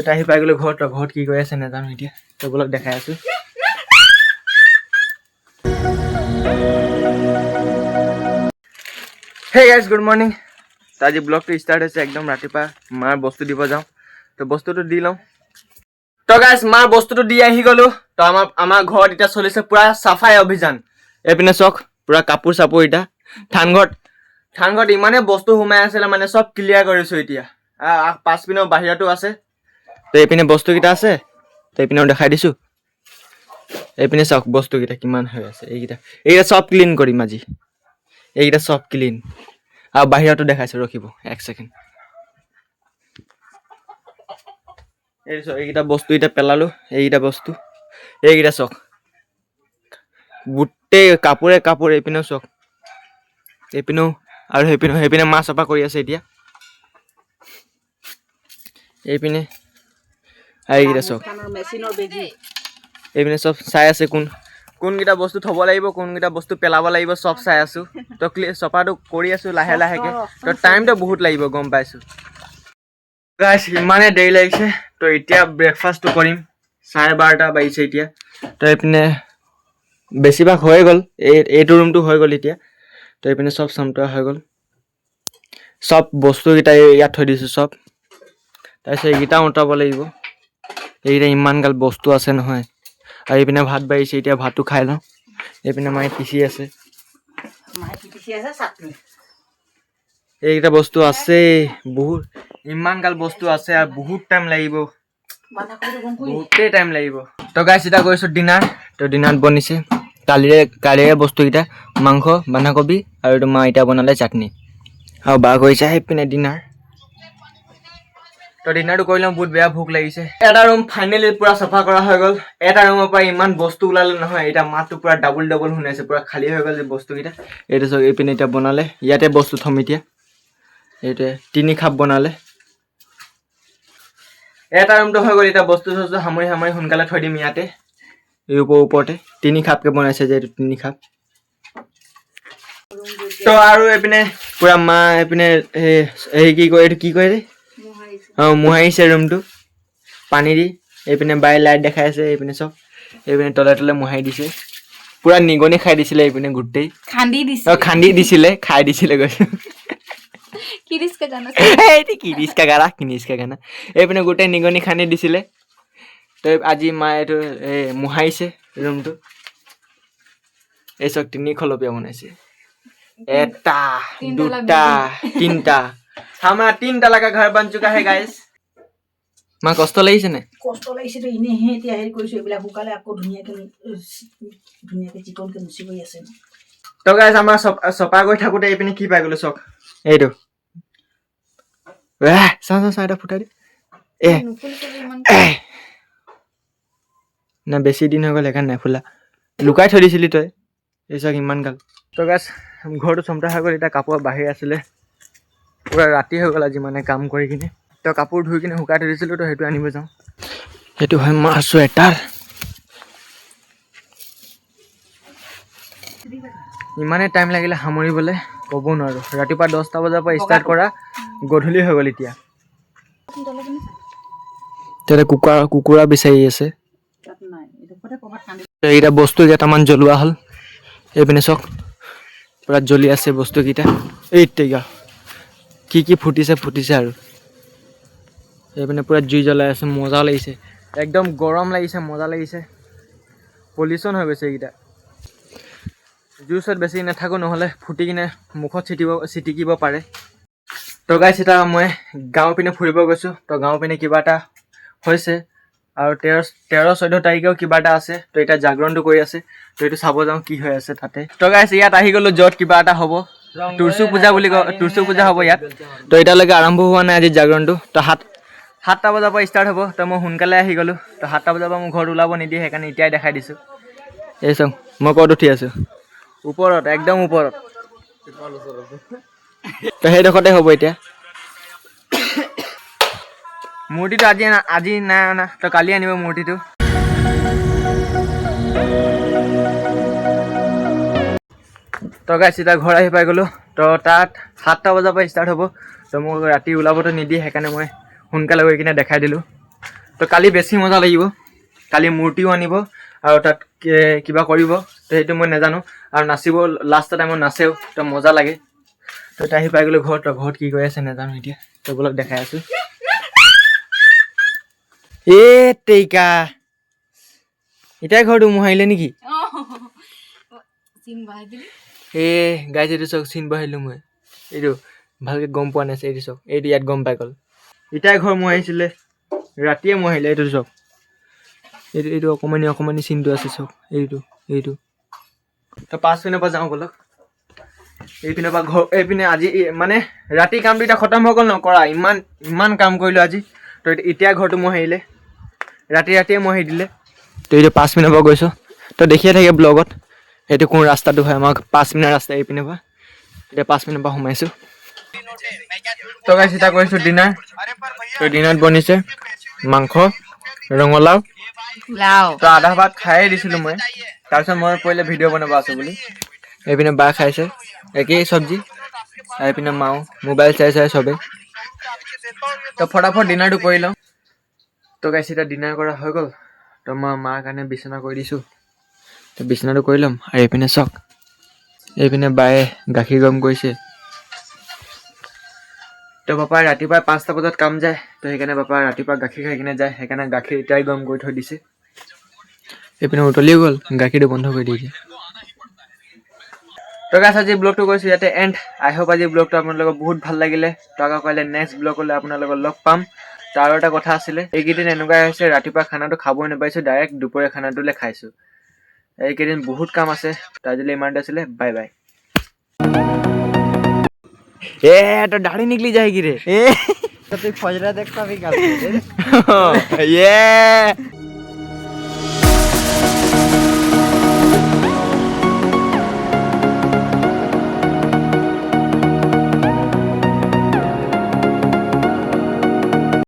এটা আহি পাই গ'লো ঘৰত ঘৰত কি কৰি আছে নাজানো এতিয়া তবলক দেখাই আছো হে গাইজ গুড মৰ্নিং তো আজি ব্লগটো ষ্টাৰ্ট হৈছে একদম ৰাতিপুৱা মাৰ বস্তু দিব যাওঁ তো বস্তুটো দি লওঁ তো গাইজ মাৰ বস্তুটো দি আহি গ'লো তো আমাৰ ঘৰত এতিয়া চলিছে পুৰা চাফাই অভিযান এইপিনে চাওক পুৰা কাপোৰ চাপোৰ এতিয়া থানঘৰত ইমানে বস্তু সোমাই আছিলে মানে চব ক্লিয়াৰ কৰিছো এতিয়া পাঁচ পিনৰ বাহিৰতো আছে তো এইপিনে বস্তুকেইটা আছে তো এইপিনেও দেখাই দিছোঁ এইপিনে চাওক বস্তুকেইটা কিমান হৈ আছে এইকেইটা চব ক্লিন কৰিম আজি এইকেইটা চব ক্লিন আৰু বাহিৰতো দেখাইছোঁ ৰখিব এক ছেকেণ্ড এইকেইটা বস্তু এতিয়া পেলালোঁ এইকেইটা বস্তু এইকেইটা চাওক গোটেই কাপোৰে এইপিনেও চাওক এইপিনেও আৰু সেইপিনে মাছ চফা কৰি আছে এতিয়া এইপিনে আৰু এইকেইটা চাওক এইপিনে চব চাই আছে কোনকেইটা বস্তু থ'ব লাগিব কোনকেইটা বস্তু পেলাব লাগিব চব চাই আছোঁ তো চফাটো কৰি আছোঁ লাহে লাহেকৈ তো টাইমটো বহুত লাগিব গম পাইছোঁ গাইছ ইমানে দেৰি লাগিছে তো এতিয়া ব্ৰেকফাষ্টটো কৰিম 12:30 বাজিছে এতিয়া তো এইপিনে বেছিভাগ হৈ গ'ল এইটো ৰুমটো হৈ গ'ল এতিয়া তো এইপিনে চব চামটোৱা হৈ গ'ল চব বস্তুকেইটা ইয়াত থৈ দিছোঁ চব তাৰপিছত এইকেইটা উঠাব লাগিব এইকেইটা ইমানগাল বস্তু আছে নহয় আৰু এইপিনে ভাত বাঢ়িছে এতিয়া ভাতটো খাই লওঁ এইপিনে মায়ে পিচি আছে এইকেইটা বস্তু আছে বহুত ইমানগাল বস্তু আছে আৰু বহুত টাইম লাগিব বহুতেই টাইম লাগিব তো গাইছ এতিয়া গৈছোঁ ডিনাৰ তো ডিনাৰত বনিছে কালিৰে বস্তুকেইটা মাংস বন্ধাকবি আৰু এইটো মা এতিয়া বনালে চাটনি আৰু বা কৰিছে সেইপিনে ডিনাৰ তো ডিনাৰটো কৰি লওঁ বহুত বেয়া ভোক লাগিছে এটা ৰুম ফাইনেলি পুৰা চাফা কৰা হৈ গ'ল এটা ৰুমৰ পৰা ইমান বস্তু ওলালে নহয় এতিয়া মাতটো পুৰা ডাবল শুনাইছে পুৰা খালী হৈ গ'ল যে বস্তুকেইটা এইটো চাওক এইপিনে এতিয়া বনালে ইয়াতে বস্তু থ'ম এতিয়া এইটোৱে 3 খাপ বনালে এটা ৰুমটো হৈ গ'ল এতিয়া বস্তু চস্তু সামৰি সোনকালে থৈ দিম ইয়াতে এই ওপৰতে 3 খাপকে বনাইছে যে এইটো 3 খাপ তো আৰু এইপিনে পুৰা মা এইপিনে কি কয় এইটো কি কয় মোহাৰিছে ৰুমটো পানী দি এইপিনে বাই লাইট দেখাই আছে এইপিনে চব এইপিনে তলে মোহাৰি দিছে পুৰা নিগনি খাই দিছিলে এইপিনে গোটেই খান্দি দিছিলে খাই দিছিলে গৈছে এইপিনে গোটেই নিগনি খান্দি দিছিলে তো আজি মা এইটো মোহাৰিছে ৰুমটো এই চব 3 খলপীয়া বনাইছে 1 2 3 हमारा 3 तला का घर बन चुका है गाइस मां कष्ट লাগিছে নে কষ্ট লাগিছে তো ইনেহে এতিয়া হেৰি কৰিছো এইবিলাক শুকালে আকৌ ধুনীয়াকে চিকনকে মুচি গৈ আছে তো গাইস আমাৰ সপা গৈ থাকোতে এইপিনে কি পাই গলো চক এইটো চা এটা ফুটাই দে না বেছি দিন হৈ গ'ল সেইকাৰণে ফুলা লুকাই থৈ দিছিলি তই এই চক ইমান গাল তো গাইস ঘৰটো চমটা হৈ গ'ল এতিয়া কাপোৰ বাহিৰ আছিলে পুৰা ৰাতি হৈ গ'ল আজি মানে কাম কৰি কিনে তো কাপোৰ ধুই কিনে শুকাই থৈ দিছিলোঁ তো সেইটো আনিব যাওঁ সেইটো হয় মাৰ চুৱেটাৰ ইমানে টাইম লাগিলে সামৰিবলৈ ক'ব নোৱাৰোঁ ৰাতিপুৱা 10টা বজাৰ পৰা ষ্টাৰ্ট কৰা গধূলি হৈ গ'ল এতিয়া তেনে কুকুৰা বিচাৰি আছে এইকেইটা বস্তু কেইটামান জ্বলোৱা হ'ল এইপিনে চাওক পুৰা জ্বলি আছে বস্তুকেইটা এইটা কি ফুটিছে আৰু এইপিনে পুৰা জুই জ্বলাই আছে মজা লাগিছে একদম গৰম লাগিছে মজা লাগিছে পলিউশ্যন হৈ গৈছে এইকেইটা জুইৰ ওচৰত বেছি নাথাকোঁ নহ'লে ফুটি কিনে মুখত ছিটিকিব পাৰে তো গাইছ এতিয়া মই গাঁও পিনে ফুৰিব গৈছোঁ তো গাঁও পিনে কিবা এটা হৈছে আৰু 13-14 তাৰিখেও কিবা এটা আছে তো এতিয়া জাগৰণটো কৰি আছে তো এইটো চাব যাওঁ কি হৈ আছে তাতে তো গাইছ ইয়াত আহি গ'লোঁ য'ত কিবা এটা হ'ব তুলসী পূজা বুলি কয় তুলসী পূজা হ'ব ইয়াত তো এতিয়ালৈকে আৰম্ভ হোৱা নাই আজি জাগৰণটো তো 7টা বজাৰ পৰা ষ্টাৰ্ট হ'ব তো মই সোনকালে আহি গ'লোঁ তো 7টা বজাৰ পৰা মোৰ ঘৰত ওলাব নিদিয়ে সেইকাৰণে এতিয়াই দেখাই দিছোঁ এই চাওক মই ক'ত উঠি আছোঁ ওপৰত একদম ওপৰত তো সেইডোখৰতে হ'ব এতিয়া মূৰ্তিটো আজি নাই অনা তো কালি আনিব মূৰ্তিটো তো গাইছ এতিয়া ঘৰ আহি পাই গ'লোঁ তো তাত 7টা বজাৰ পৰা ষ্টাৰ্ট হ'ব তো মোক ৰাতি ওলাবতো নিদিয়ে সেইকাৰণে মই সোনকালে গৈ কিনে দেখাই দিলোঁ তো কালি বেছি মজা লাগিব কালি মূৰ্তিও আনিব আৰু তাত কিবা কৰিব তো সেইটো মই নাজানো আৰু নাচিব লাষ্ট টাইমত নাচেও তো মজা লাগে তো এতিয়া আহি পাই গ'লো ঘৰত তো ঘৰত কি কৰি আছে নাজানো এতিয়া তো বোলক দেখাই আছোঁ তেইকা এতিয়াই ঘৰটো মোহাৰিলে নেকি গাইজ এইটো চাওক চিন বহাইলোঁ মই এইটো ভালকৈ গম পোৱা নাছিল এইটো চাওক এইটো ইয়াত গম পাই গ'ল এতিয়াই ঘৰ মোহাৰিছিলে ৰাতিয়ে মোহাৰিলে এইটো চাওক এইটো অকণমানি চিনটো আছে চাওক এইটো তো পাছপিনৰ পৰা যাওঁ ব'লক এইপিনৰ পৰা ঘৰ এইপিনে আজি মানে ৰাতি কামটো এতিয়া খতম হৈ গ'ল নকৰা ইমান কাম কৰিলোঁ আজি তো এতিয়া ঘৰটো মোহাৰিলে ৰাতিয়ে মোহাৰি দিলে তো এইটো 5 মিনিটৰ পৰা গৈছোঁ তো দেখিয়ে থাকে ব্লগত এইটো কোন ৰাস্তাটো হয় আমাক 5 মিনিটৰ ৰাস্তা এইপিনৰ পৰা এতিয়া 5 মিনিটৰ পৰা সোমাইছোঁ তো গাইছ এতিয়া কৰিছোঁ ডিনাৰ তো ডিনাৰত বনিছে মাংস ৰঙালাও তো আধা ভাত খায়ে দিছিলোঁ মই তাৰপিছত মই পৰিলে ভিডিঅ' বনাব আছোঁ বুলি এইপিনে বা খাইছে একেই চব্জি আৰু এইপিনে মাও মোবাইল চাই চবেই তো ফটাফট ডিনাৰটো কৰি লওঁ তো গাইছ এতিয়া ডিনাৰ কৰা হৈ গ'ল তো মই মাৰ কাৰণে বিচনা কৰি দিছোঁ তো বিচনাটো কৰি ল'ম আৰু এইপিনে চাওক এইপিনে বায়ে গাখীৰ গৰম কৰিছে তো পাপাই ৰাতিপুৱা 5টা বজাত কাম যায় তো সেইকাৰণে পাপাই ৰাতিপুৱা গাখীৰ খাই কিনে যায় সেইকাৰণে গাখীৰ এতিয়াই গৰম কৰি থৈ দিছে এইপিনে উতলিও গ'ল গাখীৰটো বন্ধ কৰি দিছে তো গাইছ আজি ব্লগটো কৰিছোঁ ইয়াতে এণ্ড আই হোপ আজি ব্লগটো আপোনালোকৰ বহুত ভাল লাগিলে তো আকৌ কাইলৈ নেক্সট ব্লগলৈ আপোনালোকক লগ পাম তো আৰু এটা কথা আছিলে এইকেইদিন এনেকুৱাই হৈছে ৰাতিপুৱা খানাটো খাবই নাপাইছোঁ ডাইৰেক্ট দুপৰীয়া খানাটোলৈ খাইছোঁ এইকেইদিন বহুত কাম আছে তো আজিলৈ ইমানতে আছিলে বাই বাই तो दाढ़ी निकली जाएगी रे तो तू फजरा देख पाबी ये